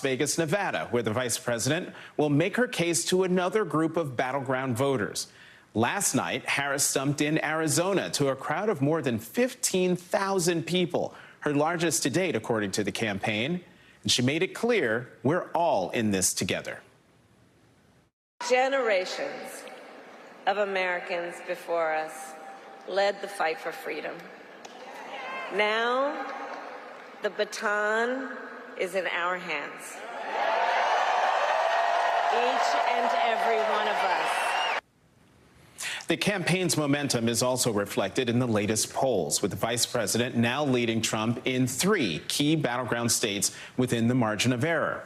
Vegas, Nevada, where the vice president will make her case to another group of battleground voters. Last night, Harris stumped in Arizona to a crowd of more than 15,000 people, her largest to date, according to the campaign. And she made it clear we're all in this together. Generations of Americans before us led the fight for freedom. Now, the baton is in our hands. Each and every one of us. The campaign's momentum is also reflected in the latest polls, with the vice president now leading Trump in 3 key battleground states within the margin of error.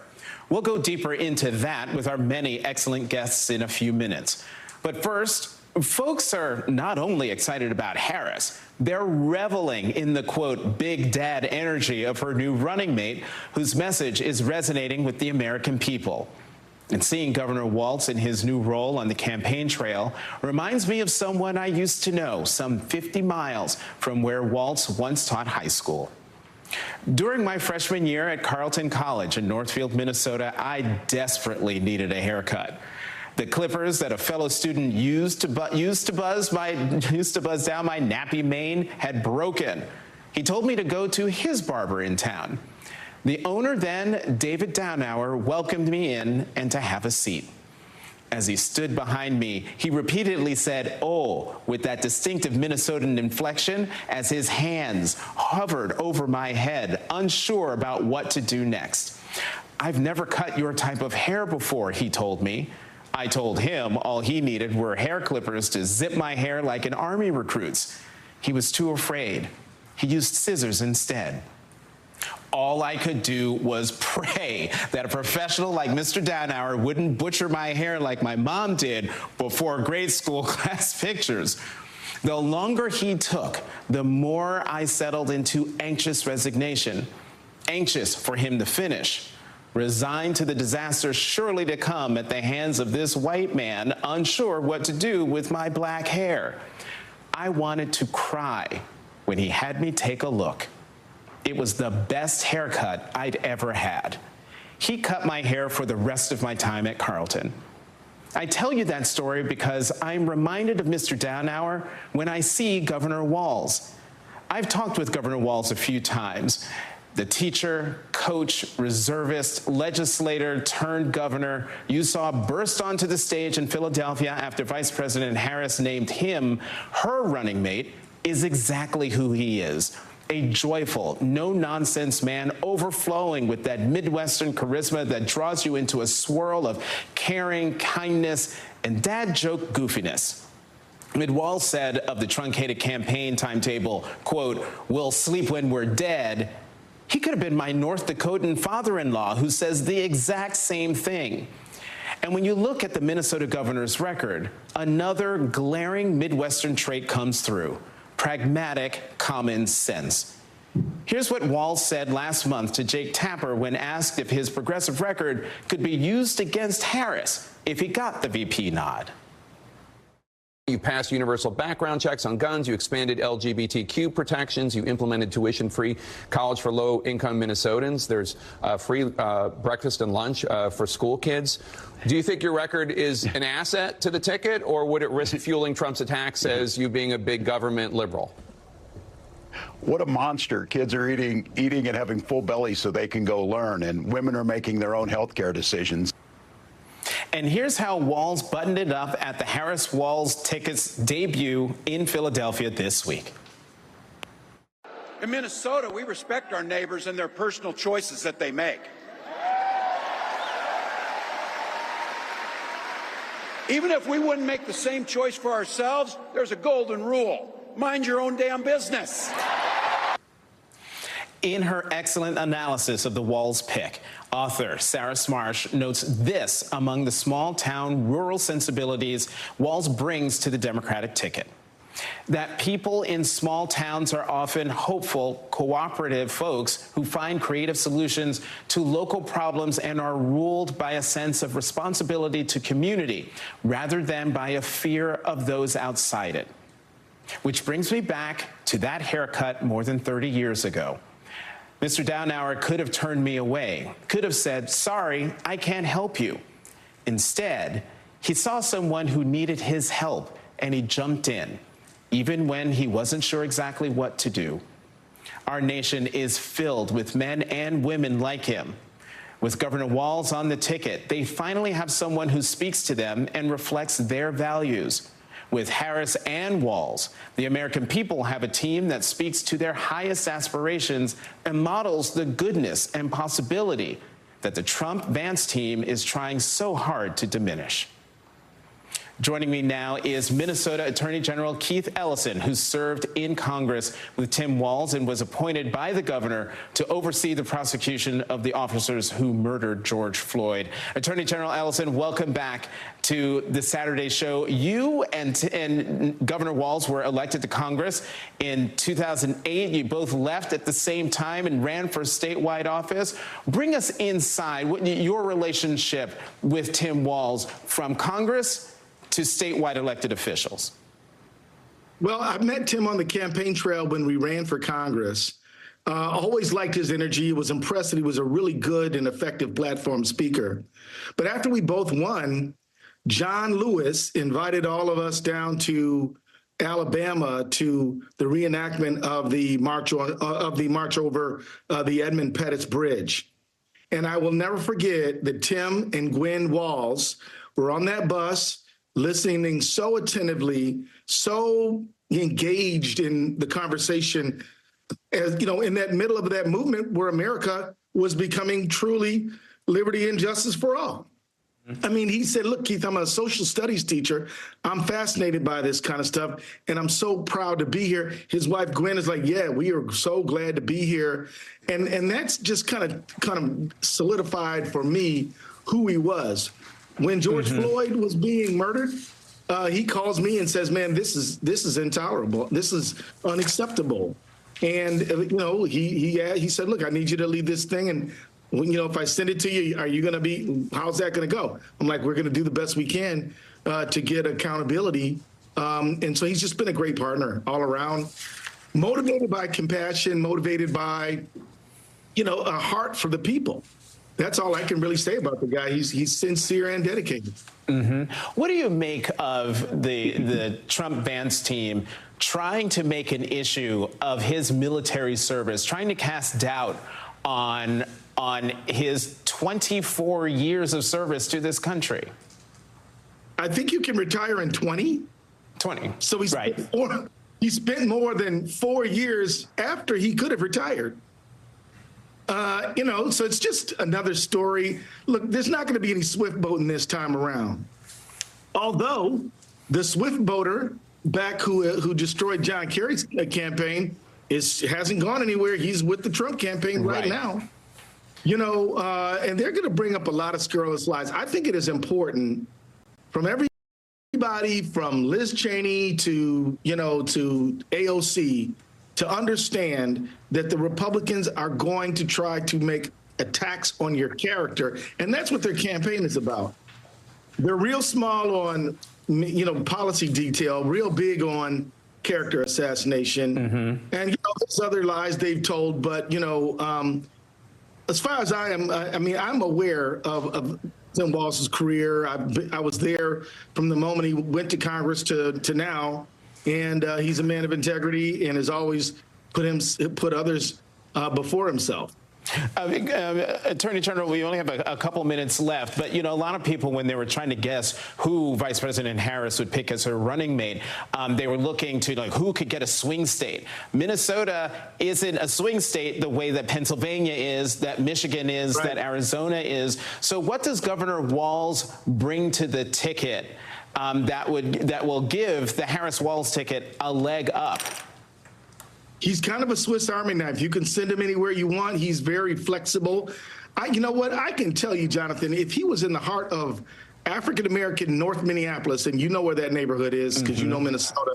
We'll go deeper into that with our many excellent guests in a few minutes. But first, folks are not only excited about Harris, they're reveling in the, quote, big dad energy of her new running mate, whose message is resonating with the American people. And seeing Governor Walz in his new role on the campaign trail reminds me of someone I used to know some 50 miles from where Walz once taught high school. During my freshman year at Carleton College in Northfield, Minnesota, I desperately needed a haircut. The clippers that a fellow student used to buzz down my nappy mane had broken. He told me to go to his barber in town. The owner then, David Downauer, welcomed me in and to have a seat. As he stood behind me, he repeatedly said, "Oh," with that distinctive Minnesotan inflection as his hands hovered over my head, unsure about what to do next. "I've never cut your type of hair before," he told me. I told him all he needed were hair clippers to zip my hair like an Army recruit's. He was too afraid. He used scissors instead. All I could do was pray that a professional like Mr. Downauer wouldn't butcher my hair like my mom did before grade school class pictures. The longer he took, the more I settled into anxious resignation, anxious for him to finish, resigned to the disaster surely to come at the hands of this white man, unsure what to do with my black hair. I wanted to cry when he had me take a look. It was the best haircut I'd ever had. He cut my hair for the rest of my time at Carleton. I tell you that story because I'm reminded of Mr. Downauer when I see Governor Walz. I've talked with Governor Walz a few times. The teacher, coach, reservist, legislator turned governor you saw burst onto the stage in Philadelphia after Vice President Harris named him her running mate is exactly who he is. A joyful, no-nonsense man overflowing with that Midwestern charisma that draws you into a swirl of caring, kindness, and dad joke goofiness. Walz said of the truncated campaign timetable, quote, "We'll sleep when we're dead." He could have been my North Dakotan father-in-law who says the exact same thing. And when you look at the Minnesota governor's record, another glaring Midwestern trait comes through: pragmatic common sense. Here's what Walz said last month to Jake Tapper when asked if his progressive record could be used against Harris if he got the VP nod. You passed universal background checks on guns. You expanded LGBTQ protections. You implemented tuition-free college for low-income Minnesotans. There's free breakfast and lunch for school kids. Do you think your record is an asset to the ticket, or would it risk fueling Trump's attacks as you being a big government liberal? What a monster. Kids are eating and having full bellies so they can go learn, and women are making their own health care decisions. And here's how Walz buttoned it up at the Harris-Walz tickets debut in Philadelphia this week. In Minnesota, we respect our neighbors and their personal choices that they make. Even if we wouldn't make the same choice for ourselves, there's a golden rule: mind your own damn business. In her excellent analysis of the Walz pick, author Sarah Smarsh notes this among the small-town rural sensibilities Walz brings to the Democratic ticket: that people in small towns are often hopeful, cooperative folks who find creative solutions to local problems and are ruled by a sense of responsibility to community rather than by a fear of those outside it. Which brings me back to that haircut more than 30 years ago. Mr. Downauer could have turned me away, could have said, sorry, I can't help you. Instead, he saw someone who needed his help, and he jumped in, even when he wasn't sure exactly what to do. Our nation is filled with men and women like him. With Governor Walz on the ticket, they finally have someone who speaks to them and reflects their values. With Harris and Walz, the American people have a team that speaks to their highest aspirations and models the goodness and possibility that the Trump-Vance team is trying so hard to diminish. Joining me now is Minnesota Attorney General Keith Ellison, who served in Congress with Tim Walz and was appointed by the governor to oversee the prosecution of the officers who murdered George Floyd. Attorney General Ellison, welcome back to the Saturday show. You and Governor Walz were elected to Congress in 2008. You both left at the same time and ran for statewide office. Bring us inside your relationship with Tim Walz from Congress to statewide elected officials. Well, I met Tim on the campaign trail when we ran for Congress. Always liked his energy, was impressed that he was a really good and effective platform speaker. But after we both won, John Lewis invited all of us down to Alabama to the reenactment of the march over the Edmund Pettus Bridge. And I will never forget that Tim and Gwen Walz were on that bus, listening so attentively, so engaged in the conversation, as you know, in that middle of that movement where America was becoming truly liberty and justice for all. I mean, he said, look, Keith, I'm a social studies teacher. I'm fascinated by this kind of stuff, and I'm so proud to be here. His wife, Gwen, is like, yeah, we are so glad to be here. And that's just kind of solidified for me who he was. When George Floyd was being murdered, he calls me and says, man, this is intolerable. This is unacceptable. And, you know, he said, look, I need you to lead this thing. And, you know, if I send it to you, are you going to how's that going to go? I'm like, we're going to do the best we can to get accountability. And so he's just been a great partner all around, motivated by compassion, motivated by, you know, a heart for the people. That's all I can really say about the guy. He's sincere and dedicated. What do you make of the Trump-Vance team trying to make an issue of his military service, trying to cast doubt on his 24 years of service to this country? I think you can retire in 20. 20. So he spent more than 4 years after he could have retired. You know, so it's just another story. Look, there's not going to be any swift boating this time around. Although the swift boater back who destroyed John Kerry's campaign hasn't gone anywhere. He's with the Trump campaign right now. You know, and they're going to bring up a lot of scurrilous lies. I think it is important from everybody from Liz Cheney to, you know, to AOC to understand that the Republicans are going to try to make attacks on your character. And that's what their campaign is about. They're real small on, you know, policy detail, real big on character assassination. And, you know, there's other lies they've told. But, you know, as far as I am, I mean, I'm aware of Tim Walz's career. I was there from the moment he went to Congress to now. And he's a man of integrity and has always put others before himself. Attorney General, we only have a couple minutes left, but, you know, a lot of people, when they were trying to guess who Vice President Harris would pick as her running mate, they were looking to, like, who could get a swing state. Minnesota isn't a swing state the way that Pennsylvania is, that Michigan is, that Arizona is. So what does Governor Walz bring to the ticket that will give the Harris-Walz ticket a leg up? He's kind of a Swiss Army knife. You can send him anywhere you want. He's very flexible. You know what? I can tell you, Jonathan, if he was in the heart of African-American North Minneapolis, and you know where that neighborhood is because you know Minnesota,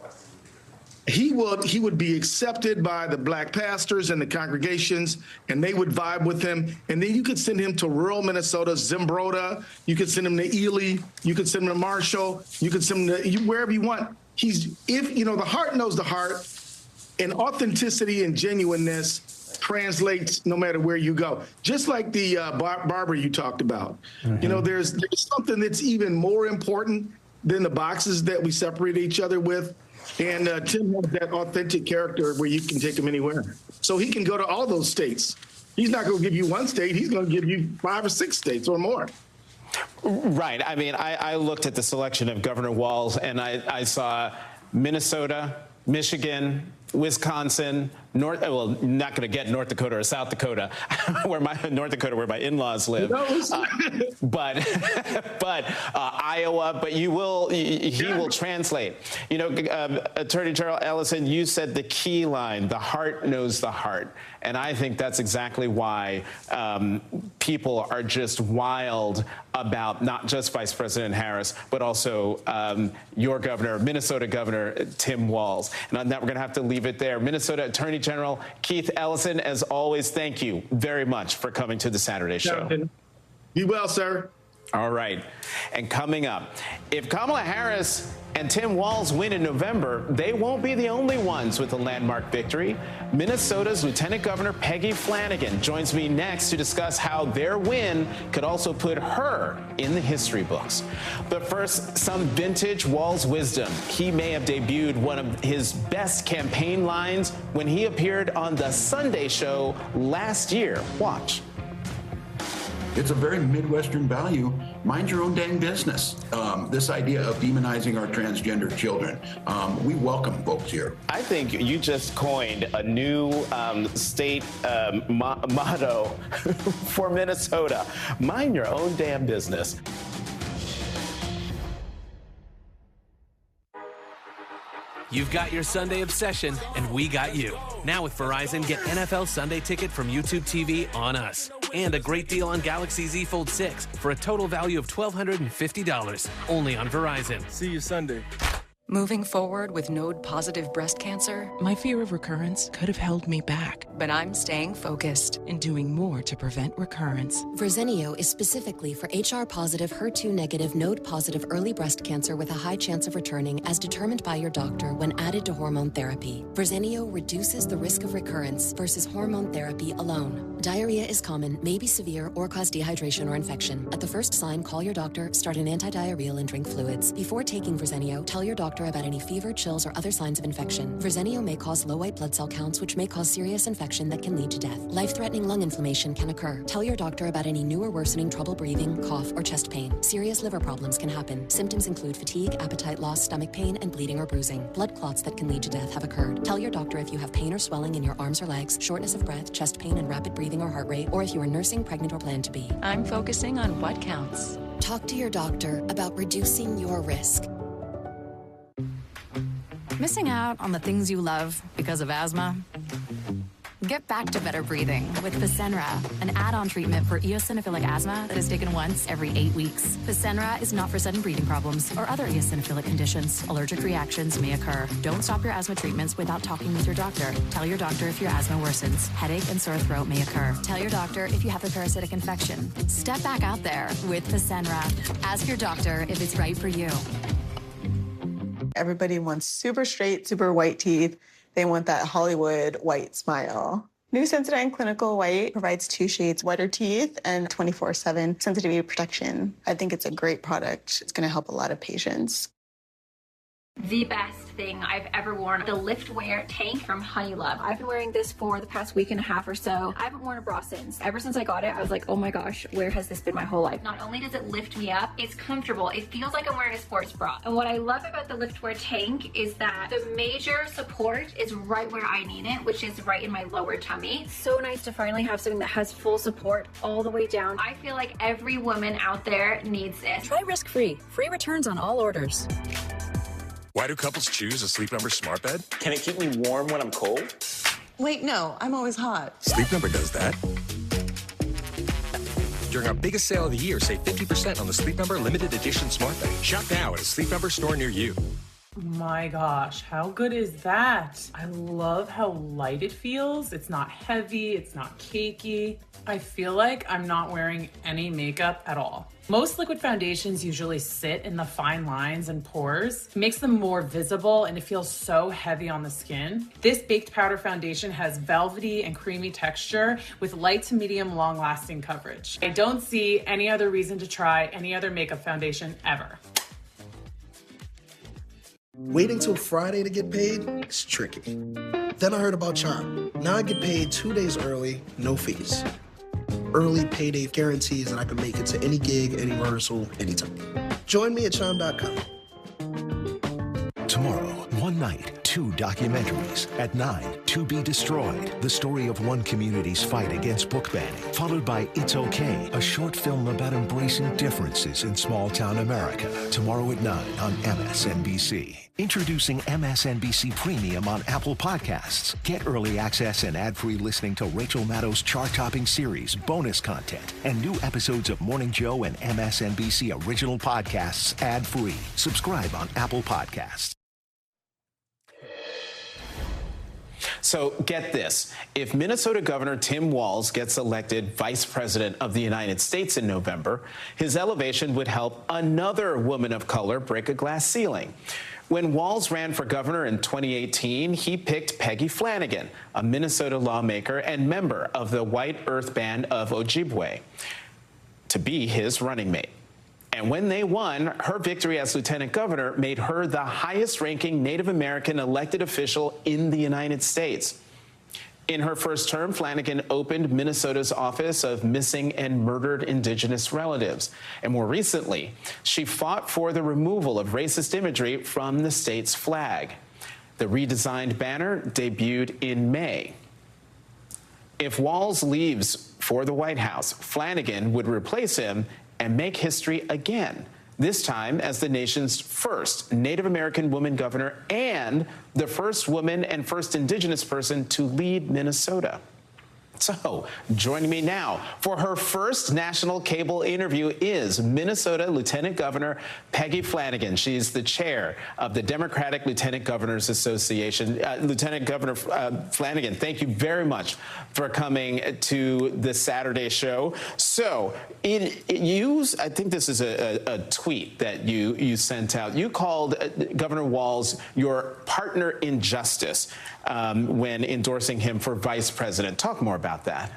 he would be accepted by the black pastors and the congregations, and they would vibe with him. And then you could send him to rural Minnesota, Zimbrota. You could send him to Ely. You could send him to Marshall. You could send him to wherever you want. If you know, the heart knows the heart, and authenticity and genuineness translates no matter where you go. Just like the barber you talked about. Mm-hmm. You know, there's something that's even more important than the boxes that we separate each other with. And Tim has that authentic character where you can take him anywhere. So he can go to all those states. He's not going to give you one state. He's going to give you 5 or 6 states or more. Right. I mean, I looked at the selection of Governor Walz, and I saw Minnesota, Michigan, Wisconsin, not going to get North Dakota or South Dakota, where my in-laws live, but Iowa. But he will translate. You know, Attorney General Ellison, you said the key line: the heart knows the heart, and I think that's exactly why people are just wild about not just Vice President Harris, but also your governor, Minnesota Governor Tim Walz. And on that, we're going to have to leave it there. Minnesota Attorney General Keith Ellison, as always, thank you very much for coming to the Saturday Show. Be well, sir. All right. And coming up, if Kamala Harris and Tim Walz win in November, they won't be the only ones with a landmark victory. Minnesota's Lieutenant Governor Peggy Flanagan joins me next to discuss how their win could also put her in the history books. But first, some vintage Walz wisdom. He may have debuted one of his best campaign lines when he appeared on The Sunday Show last year. Watch. It's a very Midwestern value. Mind your own dang business. This idea of demonizing our transgender children. We welcome folks here. I think you just coined a new state motto for Minnesota. Mind your own damn business. You've got your Sunday obsession, and we got you. Now with Verizon, get NFL Sunday Ticket from YouTube TV on us. And a great deal on Galaxy Z Fold 6 for a total value of $1,250. Only on Verizon. See you Sunday. Moving forward with node-positive breast cancer, my fear of recurrence could have held me back. But I'm staying focused and doing more to prevent recurrence. Verzenio is specifically for HR-positive, HER2-negative, node-positive early breast cancer with a high chance of returning as determined by your doctor when added to hormone therapy. Verzenio reduces the risk of recurrence versus hormone therapy alone. Diarrhea is common, may be severe, or cause dehydration or infection. At the first sign, call your doctor, start an antidiarrheal, and drink fluids. Before taking Verzenio, tell your doctor about any fever, chills, or other signs of infection. Verzenio may cause low white blood cell counts, which may cause serious infection that can lead to death. Life-threatening lung inflammation can occur. Tell your doctor about any new or worsening trouble breathing, cough, or chest pain. Serious liver problems can happen. Symptoms include fatigue, appetite loss, stomach pain, and bleeding or bruising. Blood clots that can lead to death have occurred. Tell your doctor if you have pain or swelling in your arms or legs, shortness of breath, chest pain, and rapid breathing or heart rate, or if you are nursing, pregnant, or plan to be. I'm focusing on what counts. Talk to your doctor about reducing your risk. Missing out on the things you love because of asthma? Get back to better breathing with Fasenra, an add-on treatment for eosinophilic asthma that is taken once every 8 weeks. Fasenra is not for sudden breathing problems or other eosinophilic conditions. Allergic reactions may occur. Don't stop your asthma treatments without talking with your doctor. Tell your doctor if your asthma worsens. Headache and sore throat may occur. Tell your doctor if you have a parasitic infection. Step back out there with Fasenra. Ask your doctor if it's right for you. Everybody wants super straight, super white teeth. They want that Hollywood white smile. New Sensodyne Clinical White provides 2 shades whiter teeth and 24/7 sensitivity protection. I think it's a great product. It's going to help a lot of patients. The best thing I've ever worn, the Lift Wear tank from Honeylove. I've been wearing this for the past week and a half or so. I haven't worn a bra since. Ever since I got it, I was like, oh my gosh, where has this been my whole life? Not only does it lift me up, it's comfortable. It feels like I'm wearing a sports bra. And what I love about the Lift Wear tank is that the major support is right where I need it, which is right in my lower tummy. It's so nice to finally have something that has full support all the way down. I feel like every woman out there needs this. Try risk-free. Free returns on all orders. Why do couples choose a Sleep Number smart bed? Can it keep me warm when I'm cold? Wait, no, I'm always hot. Sleep Number does that. During our biggest sale of the year, save 50% on the Sleep Number limited edition smart bed. Shop now at a Sleep Number store near you. My gosh, how good is that? I love how light it feels. It's not heavy, it's not cakey. I feel like I'm not wearing any makeup at all. Most liquid foundations usually sit in the fine lines and pores. It makes them more visible and it feels so heavy on the skin. This baked powder foundation has velvety and creamy texture with light to medium long-lasting coverage. I don't see any other reason to try any other makeup foundation ever. Waiting till Friday to get paid is tricky. Then I heard about Chime. Now I get paid 2 days early, no fees. Early payday guarantees that I can make it to any gig, any rehearsal, anytime. Join me at Chime.com. Tomorrow, one night, 2 documentaries. At 9, To Be Destroyed, the story of one community's fight against book banning. Followed by It's Okay, a short film about embracing differences in small-town America. Tomorrow at 9 on MSNBC. Introducing MSNBC Premium on Apple Podcasts. Get early access and ad-free listening to Rachel Maddow's chart-topping series, bonus content, and new episodes of Morning Joe and MSNBC original podcasts ad-free. Subscribe on Apple Podcasts. So get this. If Minnesota Governor Tim Walz gets elected Vice President of the United States in November, his elevation would help another woman of color break a glass ceiling. When Walz ran for governor in 2018, he picked Peggy Flanagan, a Minnesota lawmaker and member of the White Earth Band of Ojibwe, to be his running mate. And when they won, her victory as lieutenant governor made her the highest-ranking Native American elected official in the United States. In her first term, Flanagan opened Minnesota's Office of Missing and Murdered Indigenous Relatives. And more recently, she fought for the removal of racist imagery from the state's flag. The redesigned banner debuted in May. If Walz leaves for the White House, Flanagan would replace him and make history again, this time as the nation's first Native American woman governor and the first woman and first Indigenous person to lead Minnesota. So, joining me now for her first national cable interview is Minnesota Lieutenant Governor Peggy Flanagan. She's the chair of the Democratic Lieutenant Governors Association. Lieutenant Governor Flanagan, thank you very much for coming to the Saturday show. So, I think this is a tweet that you sent out. You called Governor Walz your partner in justice when endorsing him for vice president. Talk more about that.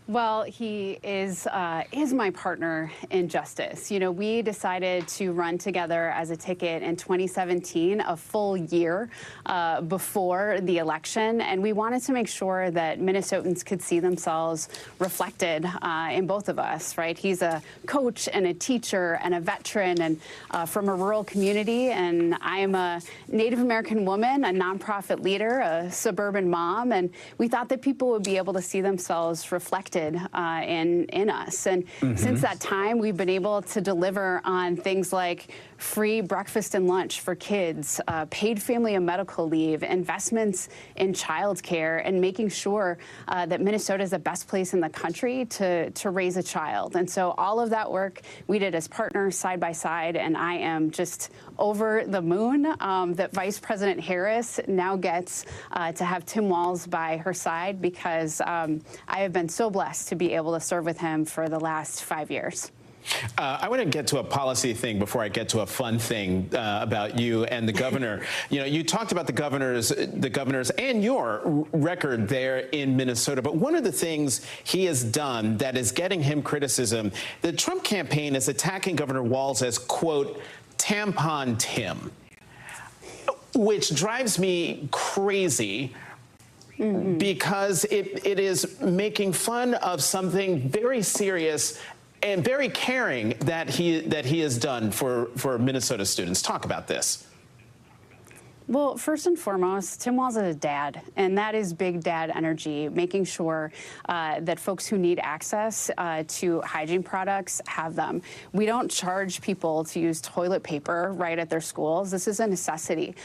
Well, he is my partner in justice. You know, we decided to run together as a ticket in 2017, a full year before the election, and we wanted to make sure that Minnesotans could see themselves reflected in both of us, right? He's a coach and a teacher and a veteran and from a rural community, and I am a Native American woman, a nonprofit leader, a suburban mom, and we thought that people would be able to see themselves reflected in us. And since that time, we've been able to deliver on things like free breakfast and lunch for kids, paid family and medical leave, investments in childcare, and making sure that Minnesota is the best place in the country to raise a child. And so all of that work we did as partners side by side, and I am just over the moon that Vice President Harris now gets to have Tim Walz by her side, because I have been so blessed to be able to serve with him for the last 5 years. I want to get to a policy thing before I get to a fun thing about you and the governor. You know, you talked about the governors and your record there in Minnesota. But one of the things he has done that is getting him criticism, the Trump campaign is attacking Governor Walz as, quote, tampon Tim, which drives me crazy. Because it is making fun of something very serious and very caring that he has done for Minnesota students. Talk about this. Well, first and foremost, Tim Walz is a dad, and that is big dad energy, making sure that folks who need access to hygiene products have them. We don't charge people to use toilet paper right at their schools. This is a necessity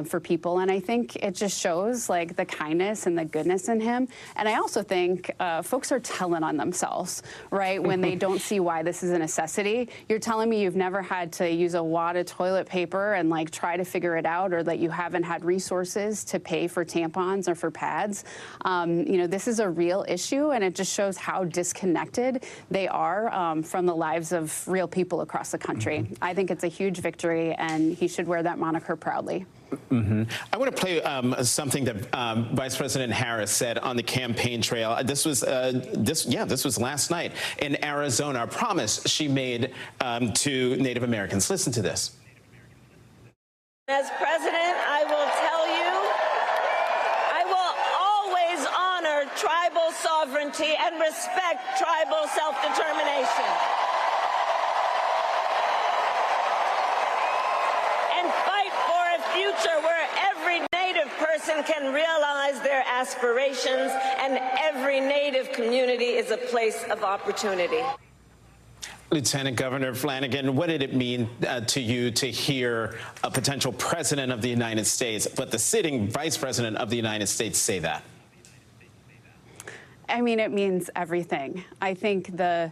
for people, and I think it just shows like the kindness and the goodness in him. And I also think folks are telling on themselves, right, when they don't see why this is a necessity. You're telling me you've never had to use a wad of toilet paper and like try to figure it out, or that you haven't had resources to pay for tampons or for pads. You know, this is a real issue, and it just shows how disconnected they are from the lives of real people across the country. I think it's a huge victory, and he should wear that moniker proudly. I want to play something that Vice President Harris said on the campaign trail. This was last night in Arizona. A promise she made to Native Americans. Listen to this. As president, I will tell you, I will always honor tribal sovereignty and respect tribal self-determination. And fight for a future where every Native person can realize their aspirations and every Native community is a place of opportunity. Lieutenant Governor Flanagan, what did it mean to you to hear a potential president of the United States, but the sitting vice president of the United States say that? I mean, it means everything. I think the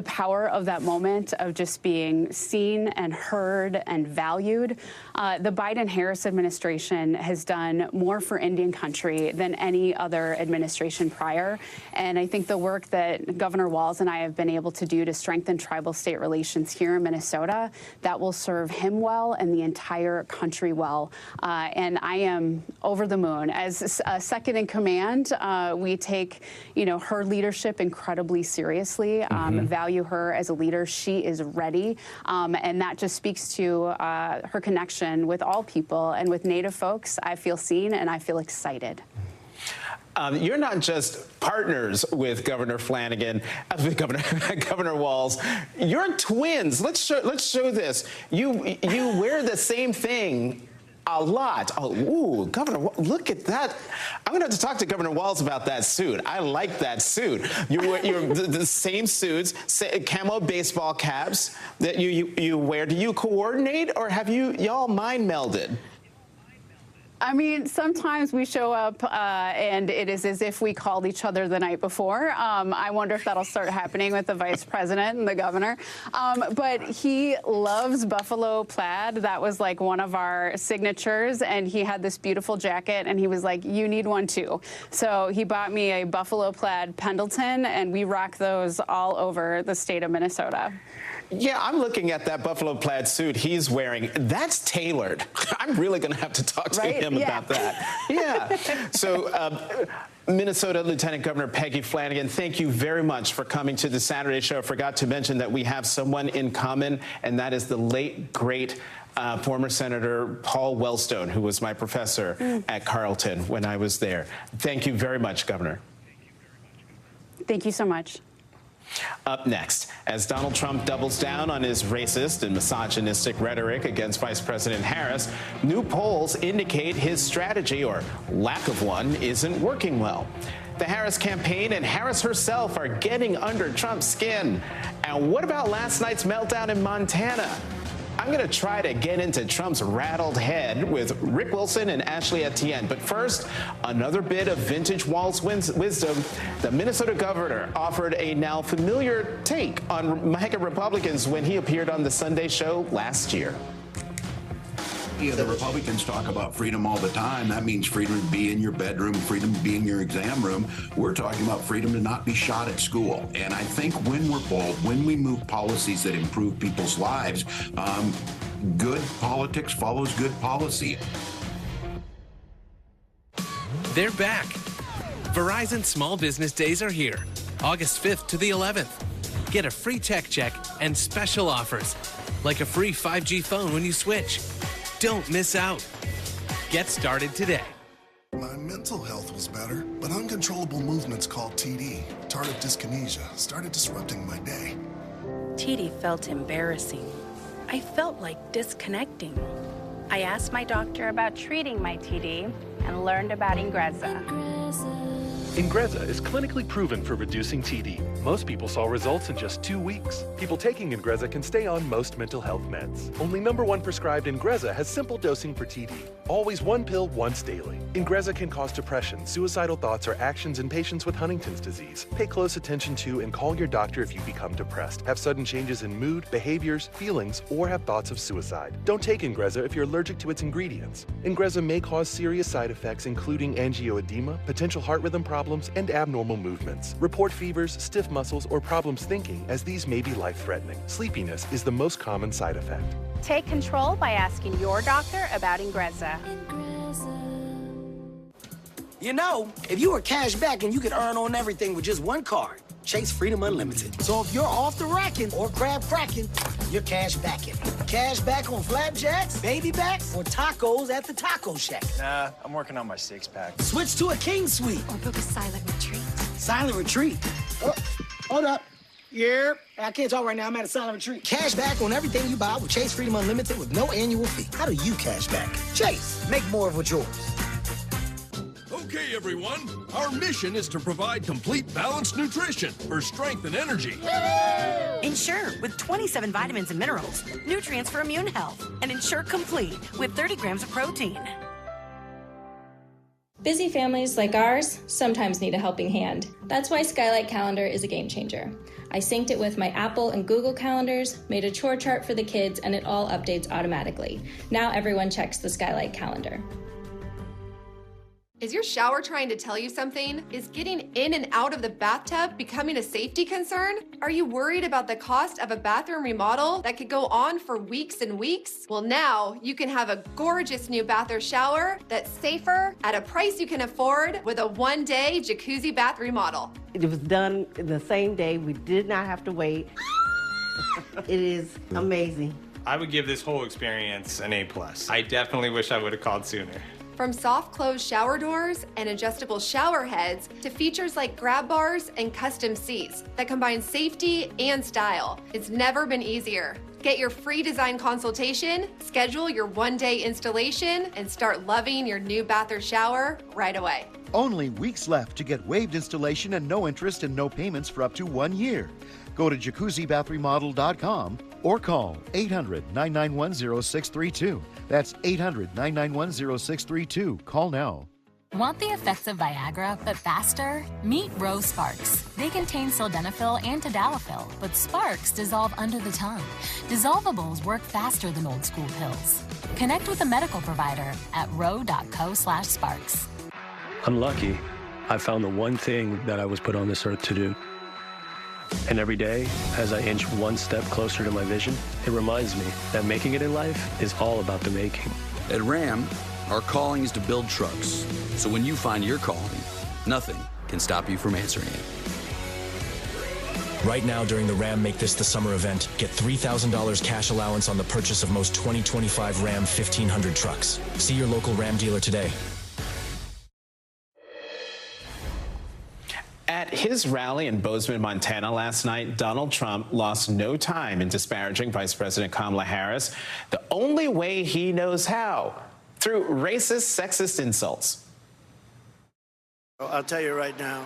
power of that moment of just being seen and heard and valued. The Biden-Harris administration has done more for Indian country than any other administration prior. And I think the work that Governor Walz and I have been able to do to strengthen tribal-state relations here in Minnesota, that will serve him well and the entire country well. And I am over the moon. As second in command, we take, you know, her leadership incredibly seriously. Value her as a leader. She is ready, and that just speaks to her connection with all people, and with Native folks. I feel seen and I feel excited. You're not just partners with Governor Flanagan, with Governor Walz. You're twins. Let's show this. You wear the same thing a lot. Oh, ooh, Governor, look at that. I'm going to have to talk to Governor Walz about that suit. I like that suit. You're the same suits, camo baseball caps that you wear. Do you coordinate, or have y'all mind melded? I mean, sometimes we show up and it is as if we called each other the night before. I wonder if that'll start happening with the vice president and the governor. But he loves buffalo plaid. That was like one of our signatures. And he had this beautiful jacket, and he was like, you need one too. So he bought me a buffalo plaid Pendleton, and we rock those all over the state of Minnesota. Yeah, I'm looking at that buffalo plaid suit he's wearing. That's tailored. I'm really going to have to talk to him about that. Yeah. So, Minnesota Lieutenant Governor Peggy Flanagan, thank you very much for coming to the Saturday Show. I forgot to mention that we have someone in common, and that is the late, great former Senator Paul Wellstone, who was my professor at Carleton when I was there. Thank you very much, Governor. Thank you so much. Up next, as Donald Trump doubles down on his racist and misogynistic rhetoric against Vice President Harris, new polls indicate his strategy, or lack of one, isn't working well. The Harris campaign and Harris herself are getting under Trump's skin. And what about last night's meltdown in Montana? I'm going to try to get into Trump's rattled head with Rick Wilson and Ashley Etienne. But first, another bit of vintage Walz wisdom. The Minnesota governor offered a now familiar take on MAGA Republicans when he appeared on the Sunday Show last year. Yeah, the Republicans talk about freedom all the time. That means freedom to be in your bedroom, freedom to be in your exam room. We're talking about freedom to not be shot at school. And I think when we're bold, when we move policies that improve people's lives, good politics follows good policy. They're back. Verizon Small Business Days are here, August 5th to the 11th. Get a free tech check and special offers, like a free 5G phone when you switch. Don't miss out. Get started today. My mental health was better, but uncontrollable movements called TD, tardive dyskinesia, started disrupting my day. TD felt embarrassing. I felt like disconnecting. I asked my doctor about treating my TD and learned about Ingrezza. Ingrezza is clinically proven for reducing TD. Most people saw results in just 2 weeks. People taking Ingrezza can stay on most mental health meds. Only #1 prescribed Ingrezza has simple dosing for TD. Always 1 pill once daily. Ingrezza can cause depression, suicidal thoughts, or actions in patients with Huntington's disease. Pay close attention to and call your doctor if you become depressed, have sudden changes in mood, behaviors, feelings, or have thoughts of suicide. Don't take Ingrezza if you're allergic to its ingredients. Ingrezza may cause serious side effects including angioedema, potential heart rhythm problems, and abnormal movements. Report fevers, stiff muscles, or problems thinking, as these may be life-threatening. Sleepiness is the most common side effect. Take control by asking your doctor about Ingrezza. You know, if you were cash back and you could earn on everything with just one card, Chase Freedom Unlimited. So if you're off the racking or crab cracking, you're cash backing. Cash back on flapjacks, baby backs, or tacos at the taco shack. Nah, I'm working on my six-pack. Switch to a king suite. Or book a silent retreat. Silent retreat. Oh, hold up. Yeah, I can't talk right now. I'm at a silent retreat. Cash back on everything you buy with Chase Freedom Unlimited with no annual fee. How do you cash back? Chase, make more of what's yours. Okay, everyone. Our mission is to provide complete balanced nutrition for strength and energy. Ensure with 27 vitamins and minerals, nutrients for immune health, and Ensure Complete with 30 grams of protein. Busy families like ours sometimes need a helping hand. That's why Skylight Calendar is a game changer. I synced it with my Apple and Google calendars, made a chore chart for the kids, and it all updates automatically. Now everyone checks the Skylight Calendar. Is your shower trying to tell you something? Is getting in and out of the bathtub becoming a safety concern? Are you worried about the cost of a bathroom remodel that could go on for weeks and weeks? Well, now you can have a gorgeous new bath or shower that's safer at a price you can afford with a one-day jacuzzi bath remodel. It was done the same day. We did not have to wait. It is amazing. I would give this whole experience an A+. I definitely wish I would have called sooner. From soft close shower doors and adjustable shower heads to features like grab bars and custom seats that combine safety and style, it's never been easier. Get your free design consultation, schedule your one-day installation, and start loving your new bath or shower right away. Only weeks left to get waived installation and no interest and no payments for up to 1 year. Go to jacuzzibathremodel.com or call 800-991-0632. That's 800-991-0632. Call now. Want the effects of Viagra, but faster? Meet Rose Sparks. They contain sildenafil and tadalafil, but Sparks dissolve under the tongue. Dissolvables work faster than old school pills. Connect with a medical provider at ro.co/sparks. I'm lucky. I found the one thing that I was put on this earth to do. And every day, as I inch one step closer to my vision, it reminds me that making it in life is all about the making. At Ram, our calling is to build trucks. So when you find your calling, nothing can stop you from answering it. Right now during the Ram Make This the Summer event, get $3,000 cash allowance on the purchase of most 2025 Ram 1500 trucks. See your local Ram dealer today. At his rally in Bozeman, Montana last night, Donald Trump lost no time in disparaging Vice President Kamala Harris the only way he knows how, through racist, sexist insults. I'll tell you right now.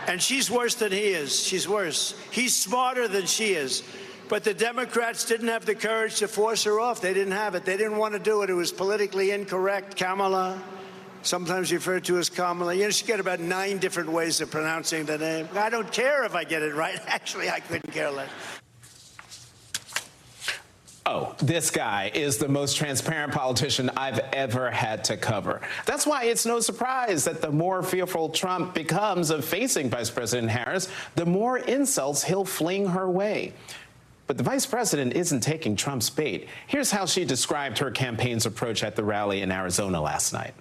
And she's worse than he is. She's worse. He's smarter than she is. But the Democrats didn't have the courage to force her off. They didn't have it. They didn't want to do it. It was politically incorrect. Kamala, sometimes referred to as Kamala. You know, she got about 9 different ways of pronouncing the name. I don't care if I get it right. Actually, I couldn't care less. Oh, this guy is the most transparent politician I've ever had to cover. That's why it's no surprise that the more fearful Trump becomes of facing Vice President Harris, the more insults he'll fling her way. But the vice president isn't taking Trump's bait. Here's how she described her campaign's approach at the rally in Arizona last night.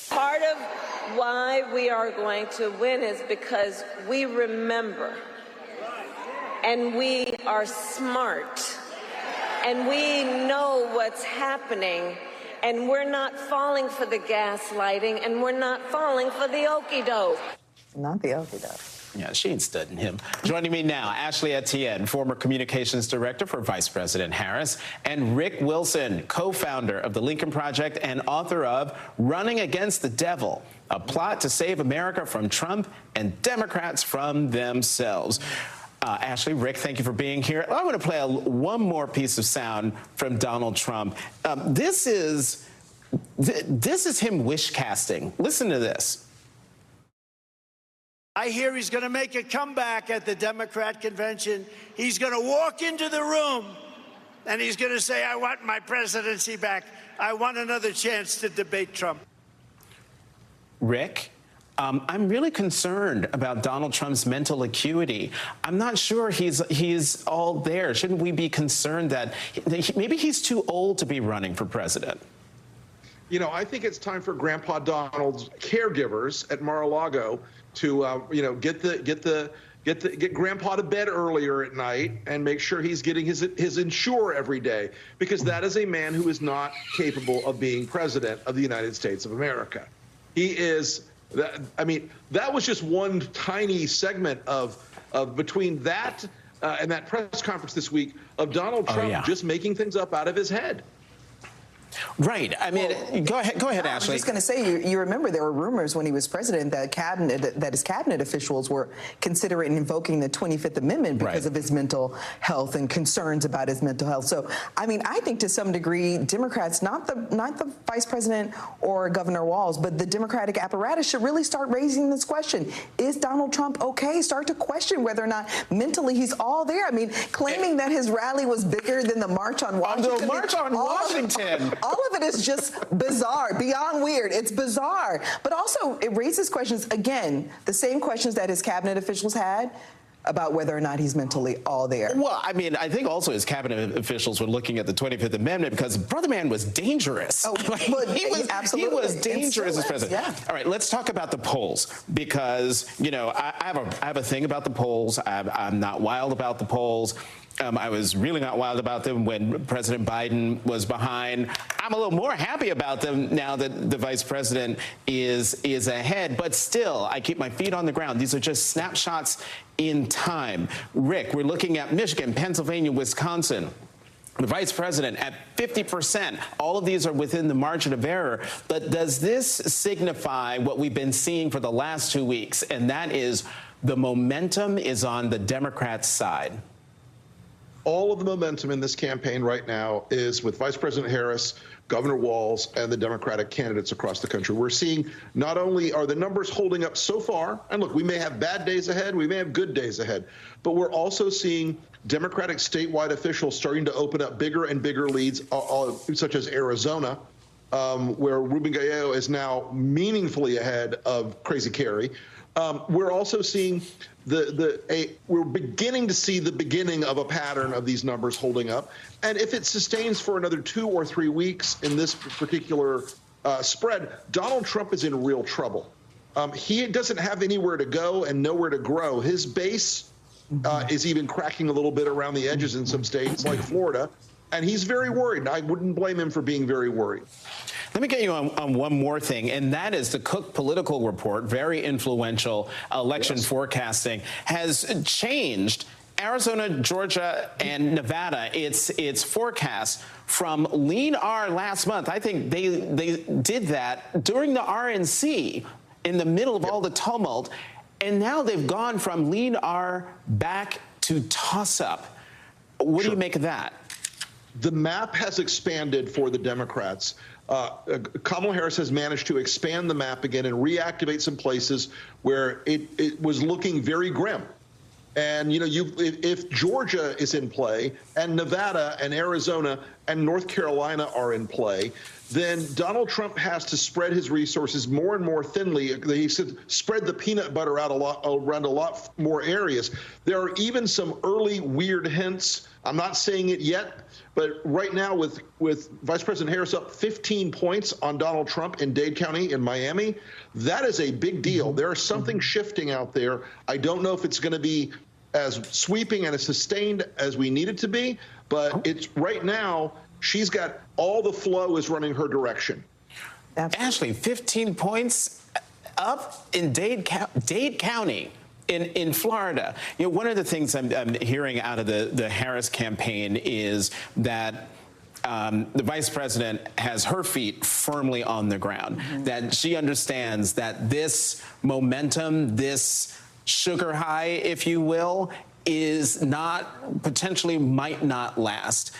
Part of why we are going to win is because we remember, and we are smart, and we know what's happening, and we're not falling for the gaslighting, and we're not falling for the okey-doke. Not the okey-doke. Yeah, she ain't studying him. Joining me now, Ashley Etienne, former communications director for Vice President Harris, and Rick Wilson, co-founder of the Lincoln Project and author of Running Against the Devil, a plot to save America from Trump and Democrats from themselves. Ashley, Rick, thank you for being here. I want to play one more piece of sound from Donald Trump. This is him wish casting. Listen to this. I hear he's going to make a comeback at the Democrat convention. He's going to walk into the room and he's going to say, I want my presidency back. I want another chance to debate Trump. Rick, I'm really concerned about Donald Trump's mental acuity. I'm not sure he's all there. Shouldn't we be concerned that maybe he's too old to be running for president? You know, I think it's time for Grandpa Donald's caregivers at Mar-a-Lago to, get Grandpa to bed earlier at night and make sure he's getting his Ensure every day, because that is a man who is not capable of being president of the United States of America. He is. I mean, that was just one tiny segment of between that and that press conference this week of Donald Trump just making things up out of his head. Right. I mean, go ahead, Ashley. I was just going to say, you remember there were rumors when he was president that his cabinet officials were considering invoking the 25th Amendment because of his mental health and concerns about his mental health. So, I mean, I think to some degree, Democrats, not the vice president or Governor Walz, but the Democratic apparatus should really start raising this question. Is Donald Trump okay? Start to question whether or not mentally he's all there. I mean, claiming that his rally was bigger than the March on Washington. The March on Washington. All of it is just bizarre, beyond weird. It's bizarre. But also, it raises questions, again, the same questions that his cabinet officials had about whether or not he's mentally all there. Well, I mean, I think also his cabinet officials were looking at the 25th Amendment because Brother Man was dangerous. Oh, but he was dangerous as president. Yeah. All right, let's talk about the polls, because, you know, I have a thing about the polls. I'm not wild about the polls. I was really not wild about them when President Biden was behind. I'm a little more happy about them now that the vice president is ahead. But still, I keep my feet on the ground. These are just snapshots in time. Rick, we're looking at Michigan, Pennsylvania, Wisconsin. The vice president at 50%. All of these are within the margin of error. But does this signify what we've been seeing for the last 2 weeks? And that is the momentum is on the Democrats' side. All of the momentum in this campaign right now is with Vice President Harris, Governor Walz, and the Democratic candidates across the country. We're seeing not only are the numbers holding up so far, and look, we may have bad days ahead, we may have good days ahead, but we're also seeing Democratic statewide officials starting to open up bigger and bigger leads, such as Arizona, where Ruben Gallo is now meaningfully ahead of Crazy Kerry. We're also seeing we're beginning to see the beginning of a pattern of these numbers holding up. And if it sustains for another 2 or 3 weeks in this particular spread, Donald Trump is in real trouble. He doesn't have anywhere to go and nowhere to grow. His base is even cracking a little bit around the edges in some states like Florida. And he's very worried. I wouldn't blame him for being very worried. Let me get you on one more thing, and that is the Cook Political Report, very influential election forecasting, has changed Arizona, Georgia, and Nevada, its forecast from lean R last month. I think they did that during the RNC in the middle of all the tumult, and now they've gone from lean R back to toss-up. What do you make of that? The map has expanded for the Democrats. Kamala Harris has managed to expand the map again and reactivate some places where it was looking very grim. And, you know, if Georgia is in play and Nevada and Arizona and North Carolina are in play, then Donald Trump has to spread his resources more and more thinly. He said spread the peanut butter out around a lot more areas. There are even some early weird hints. I'm not saying it yet, but right now with Vice President Harris up 15 points on Donald Trump in Dade County in Miami, that is a big deal. There is something shifting out there. I don't know if it's going to be as sweeping and as sustained as we need it to be, but it's right now she's got all the flow is running her direction. Ashley, 15 points up in Dade County. In Florida, one of the things I'm hearing out of the Harris campaign is that the vice president has her feet firmly on the ground, that she understands that this momentum, this sugar high, if you will, is not, potentially might not last.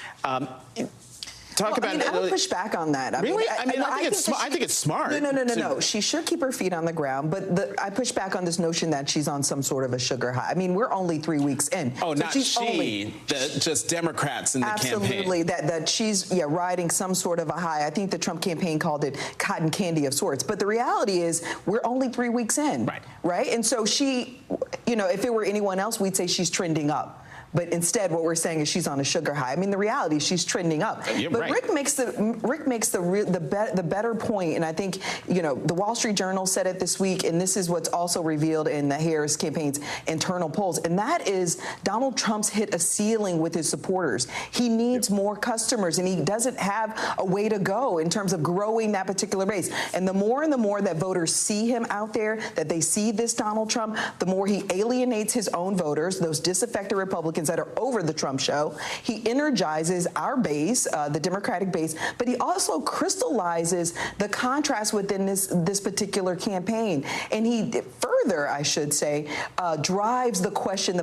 Talk about. I would push back on that. I think it's smart. No. She should keep her feet on the ground, but I push back on this notion that she's on some sort of a sugar high. I mean, we're only 3 weeks in. Oh, so not just Democrats in the campaign. Absolutely, that she's riding some sort of a high. I think the Trump campaign called it cotton candy of sorts. But the reality is, we're only 3 weeks in. Right. And so she, if it were anyone else, we'd say she's trending up. But instead, what we're saying is she's on a sugar high. I mean, the reality is she's trending up. But Rick makes the better point, and I think the Wall Street Journal said it this week, and this is what's also revealed in the Harris campaign's internal polls, and that is Donald Trump's hit a ceiling with his supporters. He needs more customers, and he doesn't have a way to go in terms of growing that particular base. And the more that voters see him out there, that they see this Donald Trump, the more he alienates his own voters, those disaffected Republicans that are over the Trump show. He energizes our base, the Democratic base, but he also crystallizes the contrast within this particular campaign. And he further, I should say, drives the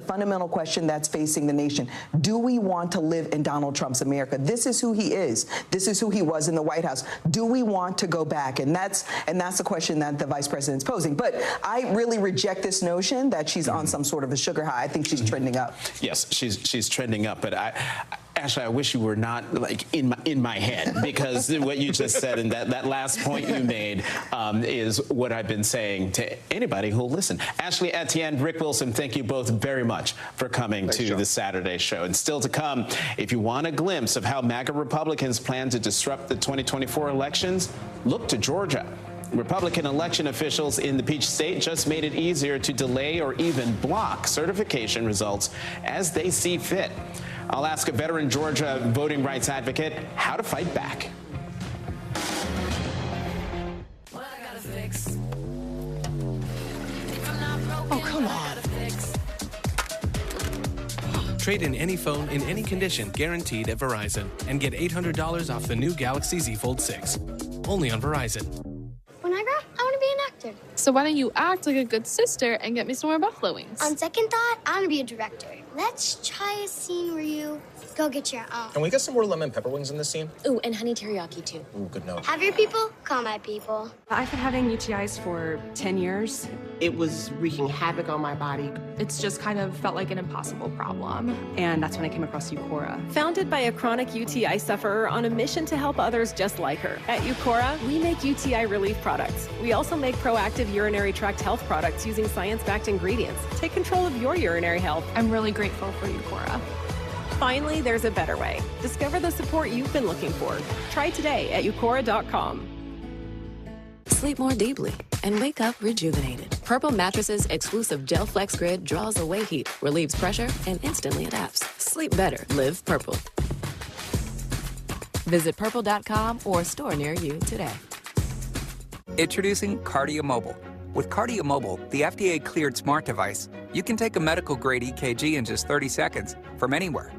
fundamental question that's facing the nation. Do we want to live in Donald Trump's America? This is who he is. This is who he was in the White House. Do we want to go back? And that's the question that the vice president's posing. But I really reject this notion that she's on some sort of a sugar high. I think she's trending up. Yes. She's trending up, but Ashley, I wish you were not in my head, because what you just said and that last point you made is what I've been saying to anybody who'll listen. Ashley Etienne, Rick Wilson, thank you both very much for coming to the Saturday show. And still to come, if you want a glimpse of how MAGA Republicans plan to disrupt the 2024 elections, look to Georgia. Republican election officials in the Peach State just made it easier to delay or even block certification results as they see fit. I'll ask a veteran Georgia voting rights advocate how to fight back. Oh, come on. Trade in any phone in any condition guaranteed at Verizon and get $800 off the new Galaxy Z Fold 6. Only on Verizon. When I grow up, I want to be an actor. So why don't you act like a good sister and get me some more buffalo wings? On second thought, I want to be a director. Let's try a scene where you go get your own. Can we get some more lemon pepper wings in this scene? Ooh, and honey teriyaki too. Ooh, good note. Have your people call my people. I've been having UTIs for 10 years. It was wreaking havoc on my body. It's just kind of felt like an impossible problem. And that's when I came across Eucora. Founded by a chronic UTI sufferer on a mission to help others just like her. At Eucora, we make UTI relief products. We also make proactive urinary tract health products using science-backed ingredients. Take control of your urinary health. I'm really grateful for Eucora. Finally, there's a better way. Discover the support you've been looking for. Try today at Eucora.com. Sleep more deeply and wake up rejuvenated. Purple Mattress's exclusive Gel Flex Grid draws away heat, relieves pressure, and instantly adapts. Sleep better. Live Purple. Visit purple.com or a store near you today. Introducing Cardia Mobile. With Cardia Mobile, the FDA-cleared smart device, you can take a medical-grade EKG in just 30 seconds from anywhere.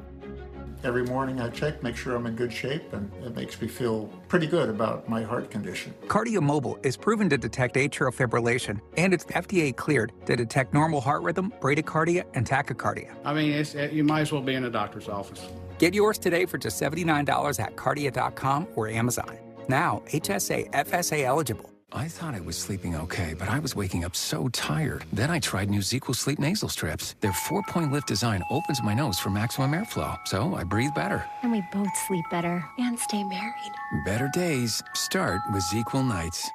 Every morning I check, make sure I'm in good shape, and it makes me feel pretty good about my heart condition. Cardia Mobile is proven to detect atrial fibrillation, and it's FDA cleared to detect normal heart rhythm, bradycardia, and tachycardia. I mean, you might as well be in a doctor's office. Get yours today for just $79 at cardia.com or Amazon. Now, HSA FSA eligible. I thought I was sleeping okay, but I was waking up so tired. Then I tried new ZzzQuil Sleep Nasal Strips. Their 4-point lift design opens my nose for maximum airflow, so I breathe better. And we both sleep better and stay married. Better days start with ZzzQuil Nights.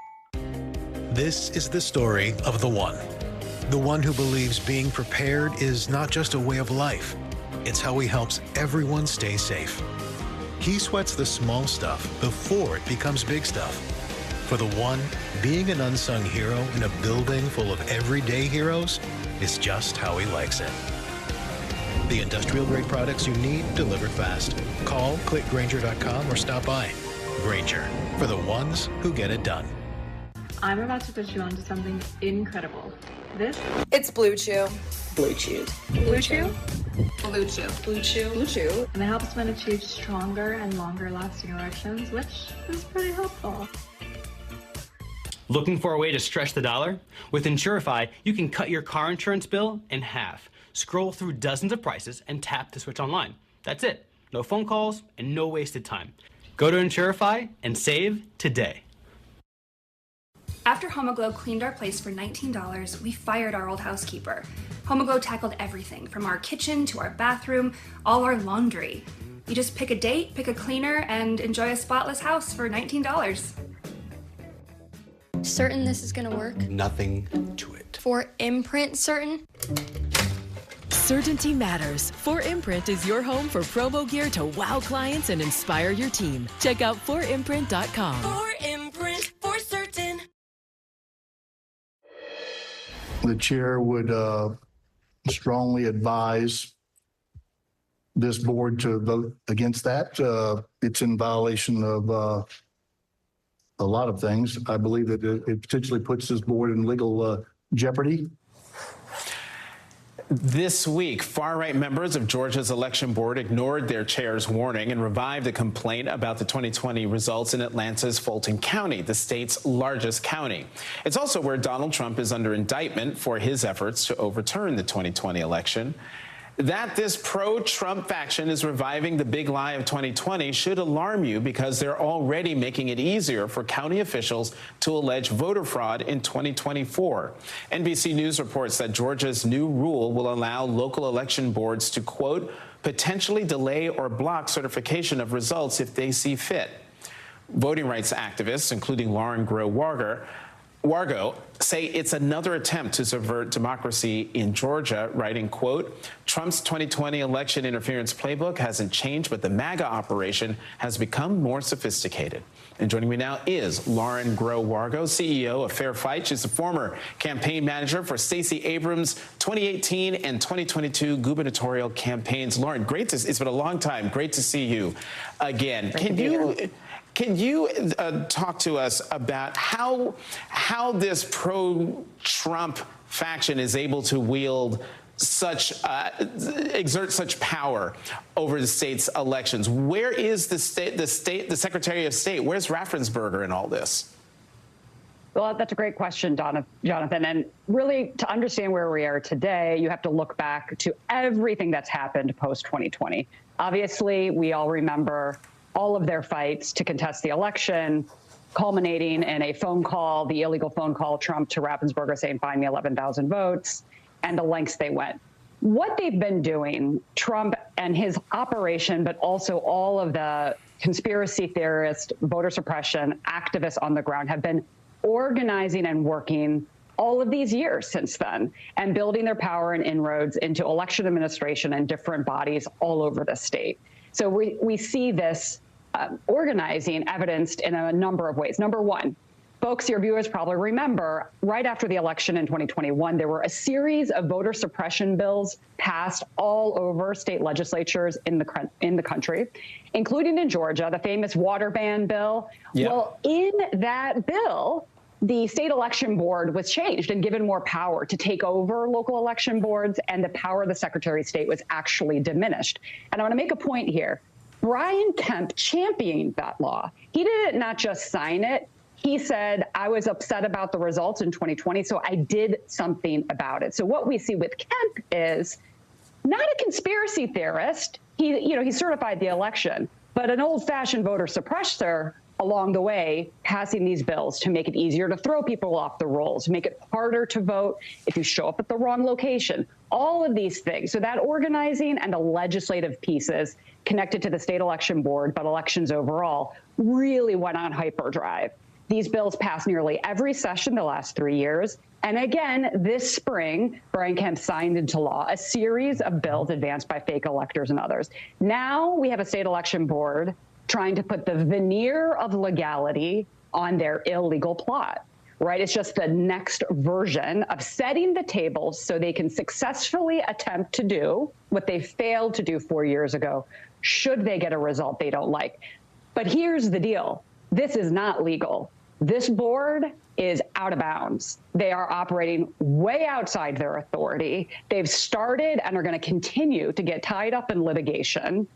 This is the story of the one who believes being prepared is not just a way of life. It's how he helps everyone stay safe. He sweats the small stuff before it becomes big stuff. For the one, being an unsung hero in a building full of everyday heroes is just how he likes it. The industrial-grade products you need delivered fast. Call, click Grainger.com or stop by. Grainger, for the ones who get it done. I'm about to put you onto something incredible. It's Blue Chew. Blue Chew. Blue Chew? Blue Chew. Blue Chew. Blue Chew. And it helps men achieve stronger and longer lasting erections, which is pretty helpful. Looking for a way to stretch the dollar? With Insurify, you can cut your car insurance bill in half. Scroll through dozens of prices and tap to switch online. That's it. No phone calls and no wasted time. Go to Insurify and save today. After Homoglow cleaned our place for $19, we fired our old housekeeper. Homoglow tackled everything, from our kitchen to our bathroom, all our laundry. You just pick a date, pick a cleaner, and enjoy a spotless house for $19. Certain this is gonna work? Nothing to it. For imprint certain? Certainty matters. 4imprint is your home for promo gear to wow clients and inspire your team. Check out 4imprint.com. 4imprint, for certain. The chair would strongly advise this board to vote against that. It's in violation of a lot of things. I believe that it potentially puts this board in legal jeopardy. This week, far-right members of Georgia's election board ignored their chair's warning and revived a complaint about the 2020 results in Atlanta's Fulton County, the state's largest county. It's also where Donald Trump is under indictment for his efforts to overturn the 2020 election. That this pro-Trump faction is reviving the big lie of 2020 should alarm you, because they're already making it easier for county officials to allege voter fraud in 2024. NBC News reports that Georgia's new rule will allow local election boards to, quote, potentially delay or block certification of results if they see fit. Voting rights activists, including Lauren Groh-Wargo, say it's another attempt to subvert democracy in Georgia, writing, quote, Trump's 2020 election interference playbook hasn't changed, but the MAGA operation has become more sophisticated. And joining me now is Lauren Groh-Wargo, CEO of Fair Fight. She's the former campaign manager for Stacey Abrams' 2018 and 2022 gubernatorial campaigns. Lauren, it's been a long time. Great to see you again. Can you talk to us about how this pro-Trump faction is able to wield exert such power over the state's elections? Where is the Secretary of State? Where's Raffensperger in all this? Well, that's a great question, Jonathan. And really, to understand where we are today, you have to look back to everything that's happened post-2020. Obviously, we all remember all of their fights to contest the election, culminating in a phone call, the illegal phone call, Trump to Raffensperger saying, find me 11,000 votes, and the lengths they went. What they've been doing, Trump and his operation, but also all of the conspiracy theorists, voter suppression activists on the ground, have been organizing and working all of these years since then, and building their power and inroads into election administration and different bodies all over the state. So we see this organizing evidenced in a number of ways. Number one, folks, your viewers probably remember, right after the election in 2021, there were a series of voter suppression bills passed all over state legislatures in the country, including in Georgia, the famous water ban bill. Yep. Well, in that bill, the state election board was changed and given more power to take over local election boards, and the power of the Secretary of State was actually diminished. And I want to make a point here. Brian Kemp championed that law. He didn't not just sign it. He said, I was upset about the results in 2020, so I did something about it. So what we see with Kemp is not a conspiracy theorist. He certified the election, but an old-fashioned voter suppressor along the way, passing these bills to make it easier to throw people off the rolls, make it harder to vote if you show up at the wrong location, all of these things. So that organizing and the legislative pieces connected to the state election board, but elections overall, really went on hyperdrive. These bills passed nearly every session the last 3 years. And again, this spring, Brian Kemp signed into law a series of bills advanced by fake electors and others. Now we have a state election board trying to put the veneer of legality on their illegal plot, right? It's just the next version of setting the table so they can successfully attempt to do what they failed to do 4 years ago, should they get a result they don't like. But here's the deal. This is not legal. This board is out of bounds. They are operating way outside their authority. They've started and are going to continue to get tied up in litigation.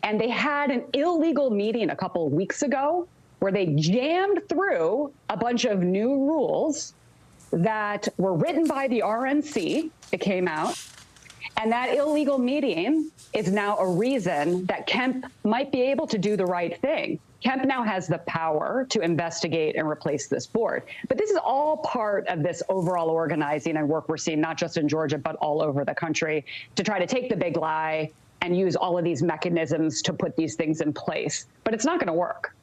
And they had an illegal meeting a couple of weeks ago where they jammed through a bunch of new rules that were written by the RNC. It came out. And that illegal meeting is now a reason that Kemp might be able to do the right thing. Kemp now has the power to investigate and replace this board. But this is all part of this overall organizing and work we're seeing, not just in Georgia, but all over the country, to try to take the big lie and use all of these mechanisms to put these things in place. But it's not going to work.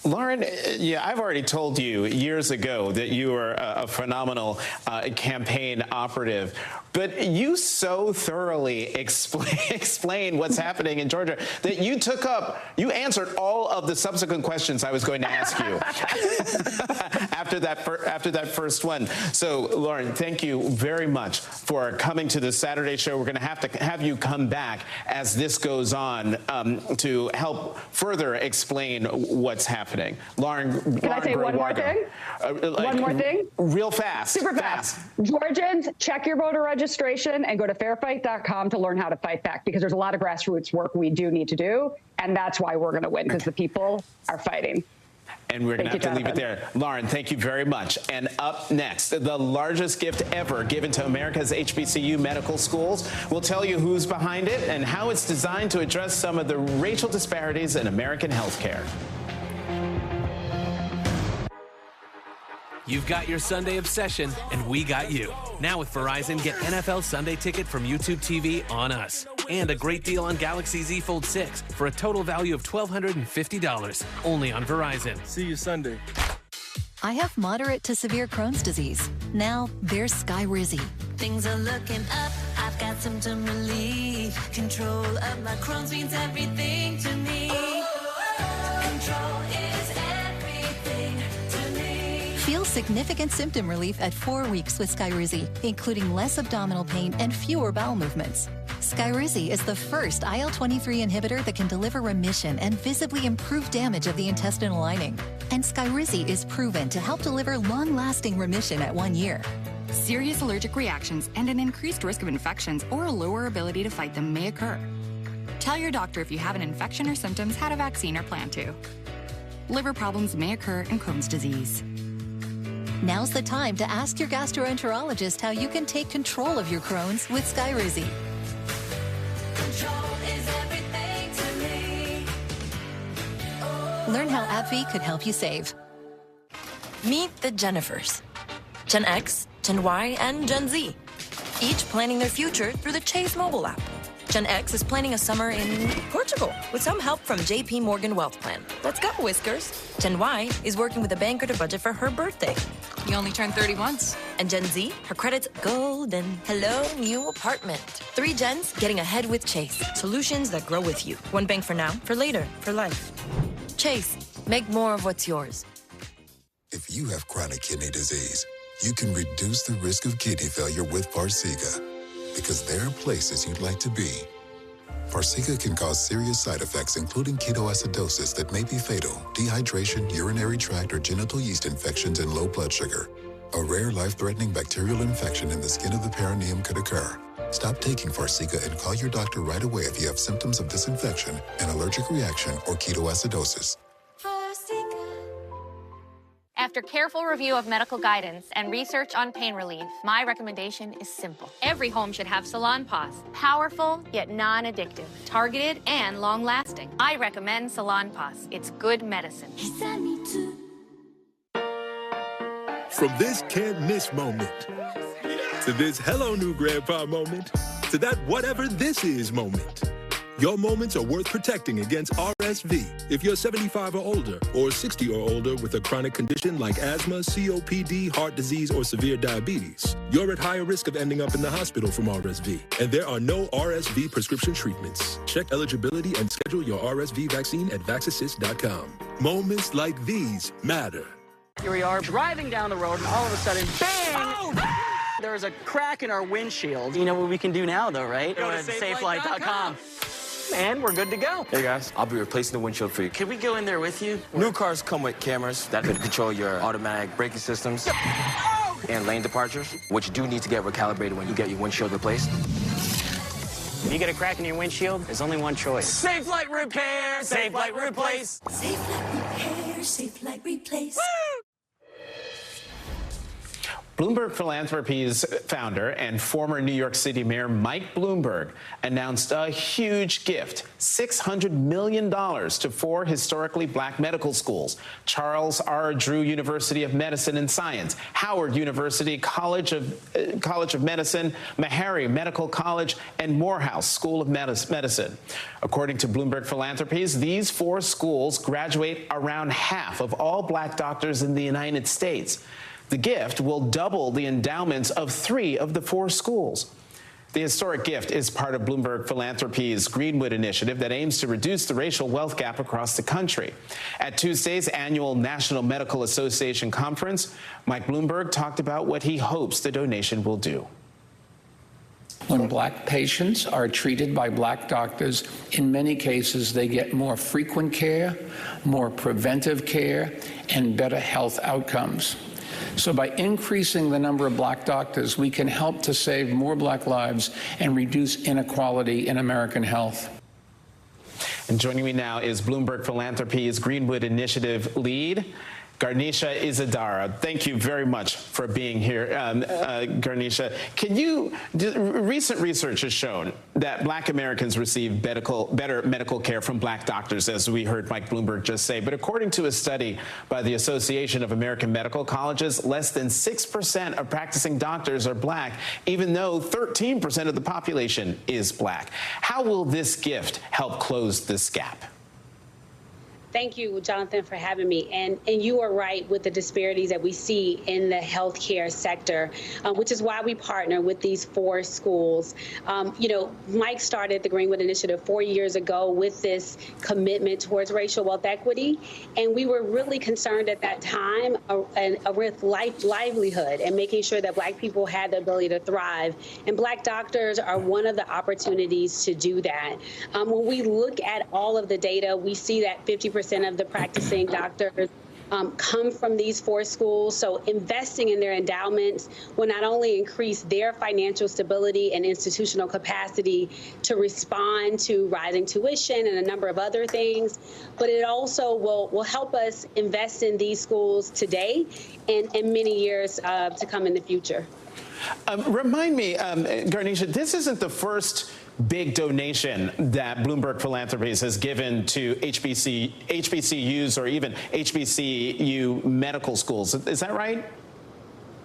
Lauren, yeah, I've already told you years ago that you were a phenomenal campaign operative, but you so thoroughly explain what's happening in Georgia that you answered all of the subsequent questions I was going to ask you after that first one. So, Lauren, thank you very much for coming to the Saturday show. We're going to have you come back as this goes on to help further explain what's happening. Lauren, Can I say one more thing? One more thing? Real fast. Super fast. Georgians, check your voter registration and go to fairfight.com to learn how to fight back, because there's a lot of grassroots work we do need to do, and that's why we're going to win, because the people are fighting. And we're going to have to leave it there. Lauren, thank you very much. And up next, the largest gift ever given to America's HBCU medical schools. We'll tell you who's behind it and how it's designed to address some of the racial disparities in American healthcare. You've got your Sunday obsession, and we got you. Now with Verizon, get NFL Sunday Ticket from YouTube TV on us. And a great deal on Galaxy Z Fold 6 for a total value of $1,250. Only on Verizon. See you Sunday. I have moderate to severe Crohn's disease. Now there's Skyrizi. Things are looking up. I've got symptom relief. Control of my Crohn's means everything to me. Control is everything to me. Feel significant symptom relief at 4 weeks with Skyrizi, including less abdominal pain and fewer bowel movements. Skyrizi is the first IL-23 inhibitor that can deliver remission and visibly improve damage of the intestinal lining. And Skyrizi is proven to help deliver long-lasting remission at 1 year. Serious allergic reactions and an increased risk of infections or a lower ability to fight them may occur. Tell your doctor if you have an infection or symptoms, had a vaccine or plan to. Liver problems may occur in Crohn's disease. Now's the time to ask your gastroenterologist how you can take control of your Crohn's with Skyrizi. Control is everything to me. Learn how AbbVie could help you save. Meet the Jennifers. Gen X, Gen Y, and Gen Z. Each planning their future through the Chase mobile app. Gen X is planning a summer in Portugal with some help from JP Morgan Wealth Plan. Let's go, Whiskers. Gen Y is working with a banker to budget for her birthday. You only turned 30 once. And Gen Z, her credit's golden. Hello, new apartment. 3 gens getting ahead with Chase. Solutions that grow with you. One bank for now, for later, for life. Chase, make more of what's yours. If you have chronic kidney disease, you can reduce the risk of kidney failure with Farxiga, because there are places you'd like to be. Farxiga can cause serious side effects, including ketoacidosis that may be fatal, dehydration, urinary tract or genital yeast infections, and low blood sugar. A rare life-threatening bacterial infection in the skin of the perineum could occur. Stop taking Farxiga and call your doctor right away if you have symptoms of this infection, an allergic reaction, or ketoacidosis. After careful review of medical guidance and research on pain relief, my recommendation is simple. Every home should have Salon Paws. Powerful, yet non-addictive. Targeted and long-lasting. I recommend Salon Paws. It's good medicine. From this can't-miss moment, to this hello new grandpa moment, to that whatever this is moment. Your moments are worth protecting against RSV. If you're 75 or older, or 60 or older with a chronic condition like asthma, COPD, heart disease, or severe diabetes, you're at higher risk of ending up in the hospital from RSV. And there are no RSV prescription treatments. Check eligibility and schedule your RSV vaccine at Vaxassist.com. Moments like these matter. Here we are driving down the road, and all of a sudden, bang! Oh! There's a crack in our windshield. You know what we can do now, though, right? Go to safelight.com. and we're good to go. Hey guys, I'll be replacing the windshield for you. Can we go in there with you? New cars come with cameras that could control your automatic braking systems and lane departures, which do need to get recalibrated when you get your windshield replaced. If you get a crack in your windshield, there's only one choice. Safe Light Repair, Safe Light Replace. Safe Light Repair, Safe Light Replace. Bloomberg Philanthropies founder and former New York City Mayor Mike Bloomberg announced a huge gift, $600 million to 4 historically black medical schools: Charles R. Drew University of Medicine and Science, Howard University College of Medicine, Meharry Medical College, and Morehouse School of Medicine. According to Bloomberg Philanthropies, these 4 schools graduate around half of all black doctors in the United States. The gift will double the endowments of 3 of the 4 schools. The historic gift is part of Bloomberg Philanthropies' Greenwood initiative that aims to reduce the racial wealth gap across the country. At Tuesday's annual National Medical Association conference, Mike Bloomberg talked about what he hopes the donation will do. When black patients are treated by black doctors, in many cases they get more frequent care, more preventive care, and better health outcomes. So by increasing the number of black doctors, we can help to save more black lives and reduce inequality in American health. And joining me now is Bloomberg Philanthropies' Greenwood Initiative lead, Garnisha Isadara. Thank you very much for being here, Garnisha. Recent research has shown that black Americans receive better medical care from black doctors, as we heard Mike Bloomberg just say. But according to a study by the Association of American Medical Colleges, less than 6% of practicing doctors are black, even though 13% of the population is black. How will this gift help close this gap? Thank you, Jonathan, for having me. And you are right with the disparities that we see in the healthcare sector, which is why we partner with these 4 schools. Mike started the Greenwood Initiative 4 years ago with this commitment towards racial wealth equity. And we were really concerned at that time with livelihood and making sure that black people had the ability to thrive. And black doctors are one of the opportunities to do that. When we look at all of the data, we see that 50% of the practicing doctors come from these 4 schools. So investing in their endowments will not only increase their financial stability and institutional capacity to respond to rising tuition and a number of other things, but it also will help us invest in these schools today and many years to come in the future. Remind me, Garnisha, this isn't the first big donation that Bloomberg Philanthropies has given to HBCUs or even HBCU medical schools. Is that right?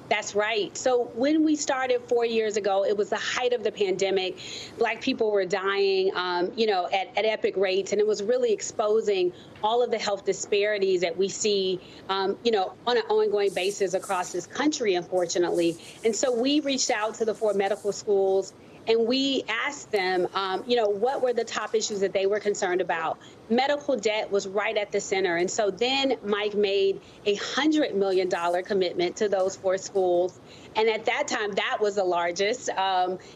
That's right. So when we started 4 years ago, it was the height of the pandemic. Black people were dying, at epic rates, and it was really exposing all of the health disparities that we see, on an ongoing basis across this country, unfortunately. And so we reached out to the 4 medical schools, and we asked them, what were the top issues that they were concerned about? Medical debt was right at the center. And so then Mike made a $100 million commitment to those 4 schools. And at that time, that was the largest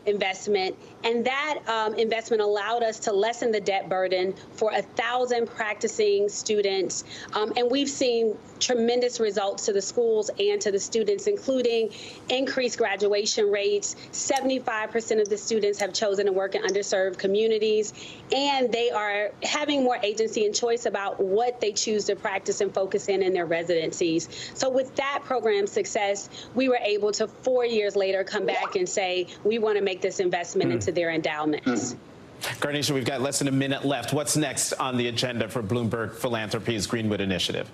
investment. And that investment allowed us to lessen the debt burden for 1,000 practicing students. And we've seen tremendous results to the schools and to the students, including increased graduation rates. 75% of the students have chosen to work in underserved communities, and they are having more agency and choice about what they choose to practice and focus in their residencies. So with that program success, we were able to 4 years later come back and say, we want to make this investment into their endowments. Garnisha, we've got less than a minute left. What's next on the agenda for Bloomberg Philanthropies' Greenwood Initiative?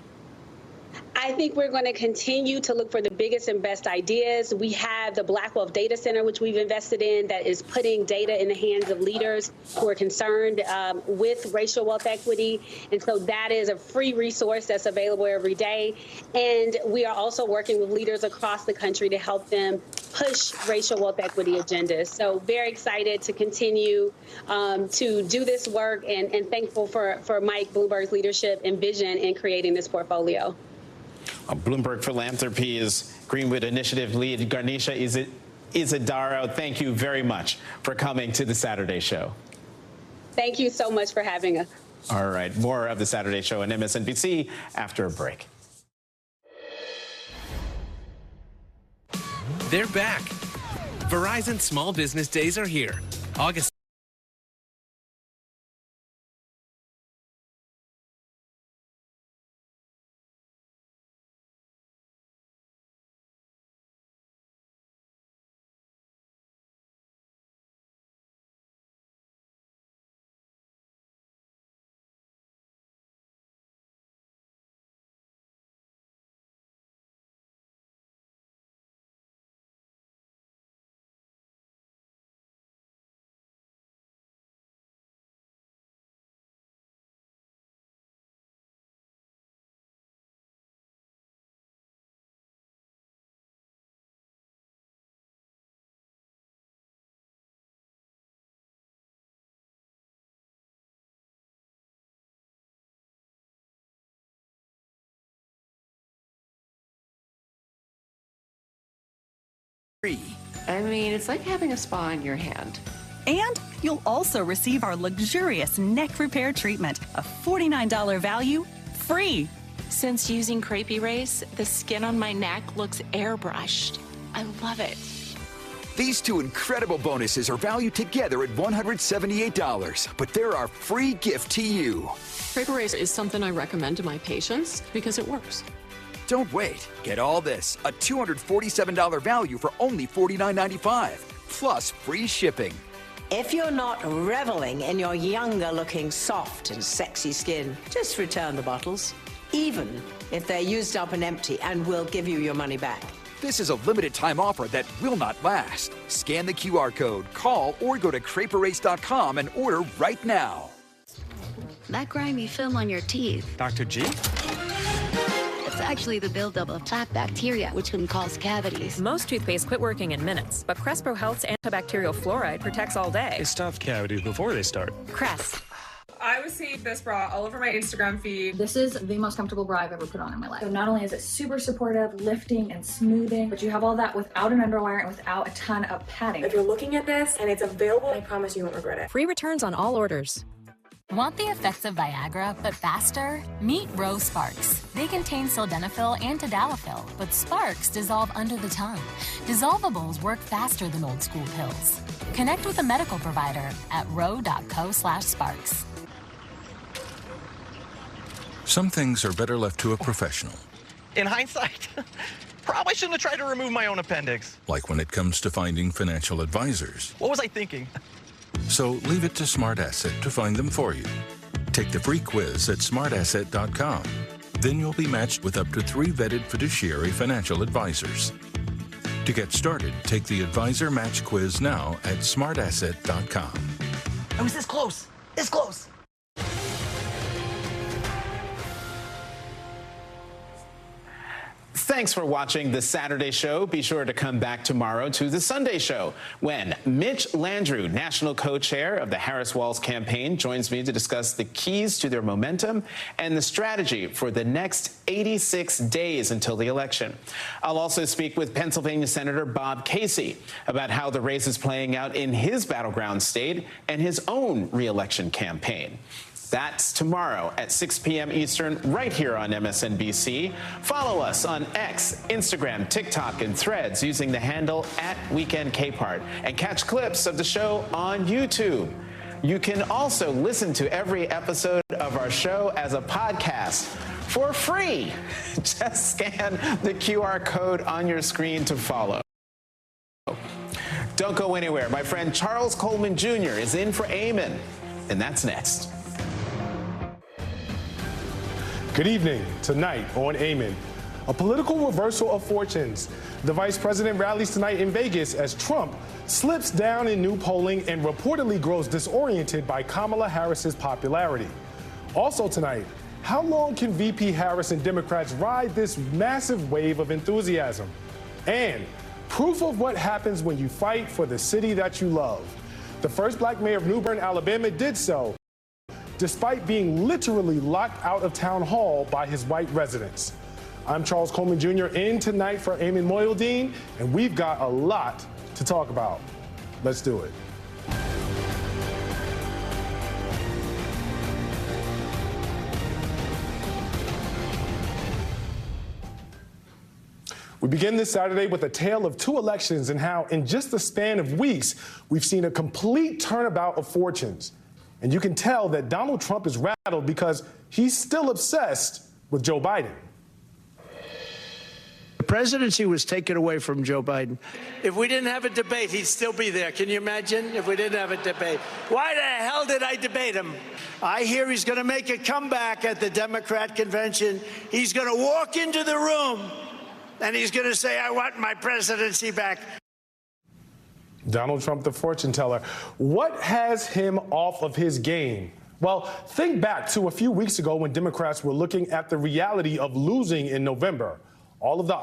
I think we're going to continue to look for the biggest and best ideas. We have the Black Wealth Data Center, which we've invested in, that is putting data in the hands of leaders who are concerned with racial wealth equity. And so that is a free resource that's available every day. And we are also working with leaders across the country to help them push racial wealth equity agendas. So very excited to continue to do this work, and thankful for Mike Bloomberg's leadership and vision in creating this portfolio. Bloomberg Philanthropies' Greenwood Initiative lead, Garnisha Isadara, thank you very much for coming to the Saturday Show. Thank you so much for having us. All right, more of the Saturday Show on MSNBC after a break. They're back. Verizon Small Business Days are here. August I mean, it's like having a spa in your hand. And you'll also receive our luxurious neck repair treatment, a $49 value, free. Since using Crepe Erase, the skin on my neck looks airbrushed. I love it. These two incredible bonuses are valued together at $178, but they're our free gift to you. Crepe Erase is something I recommend to my patients because it works. Don't wait. Get all this, a $247 value for only $49.95, plus free shipping. If you're not reveling in your younger-looking, soft and sexy skin, just return the bottles, even if they're used up and empty, and we'll give you your money back. This is a limited-time offer that will not last. Scan the QR code, call, or go to crepeerase.com and order right now. That grimy film on your teeth. Dr. G? It's actually the buildup of plaque bacteria, which can cause cavities. Most toothpaste quit working in minutes, but Crespo Health's antibacterial fluoride protects all day. They stop cavities before they start. Crest. I received this bra all over my Instagram feed. This is the most comfortable bra I've ever put on in my life. So not only is it super supportive, lifting and smoothing, but you have all that without an underwire and without a ton of padding. If you're looking at this and it's available, I promise you won't regret it. Free returns on all orders. Want the effects of Viagra, but faster? Meet Rose Sparks. They contain sildenafil and tadalafil, but Sparks dissolve under the tongue. Dissolvables work faster than old school pills. Connect with a medical provider at ro.co/sparks. Some things are better left to a professional. In hindsight, probably shouldn't have tried to remove my own appendix. Like when it comes to finding financial advisors. What was I thinking? So leave it to Smart Asset to find them for you. Take the free quiz at smartasset.com. Then you'll be matched with up to 3 vetted fiduciary financial advisors. To get started, take the Advisor Match quiz now at smartasset.com. I was this close. This close. Thanks for watching The Saturday Show. Be sure to come back tomorrow to The Sunday Show when Mitch Landrieu, national co-chair of the Harris-Walz campaign, joins me to discuss the keys to their momentum and the strategy for the next 86 days until the election. I'll also speak with Pennsylvania Senator Bob Casey about how the race is playing out in his battleground state and his own re-election campaign. That's tomorrow at 6 p.m. Eastern, right here on MSNBC. Follow us on X, Instagram, TikTok, and Threads using the handle @WeekendCapehart, and catch clips of the show on YouTube. You can also listen to every episode of our show as a podcast for free. Just scan the QR code on your screen to follow. Don't go anywhere. My friend Charles Coleman Jr. is in for Eamon, and that's next. Good evening. Tonight on Eamon, a political reversal of fortunes. The vice president rallies tonight in Vegas as Trump slips down in new polling and reportedly grows disoriented by Kamala Harris's popularity. Also tonight, how long can VP Harris and Democrats ride this massive wave of enthusiasm? And proof of what happens when you fight for the city that you love. The first black mayor of New Bern, Alabama did so despite being literally locked out of town hall by his white residents. I'm Charles Coleman Jr. in tonight for Eamon Moyledeen, and we've got a lot to talk about. Let's do it. We begin this Saturday with a tale of two elections and how, in just the span of weeks, we've seen a complete turnabout of fortunes. And you can tell that Donald Trump is rattled because he's still obsessed with Joe Biden. The presidency was taken away from Joe Biden. If we didn't have a debate, he'd still be there. Can you imagine if we didn't have a debate? Why the hell did I debate him? I hear he's going to make a comeback at the Democrat convention. He's going to walk into the room and he's going to say, I want my presidency back. Donald Trump, the fortune teller. What has him off of his game? Well, think back to a few weeks ago when Democrats were looking at the reality of losing in November. All of the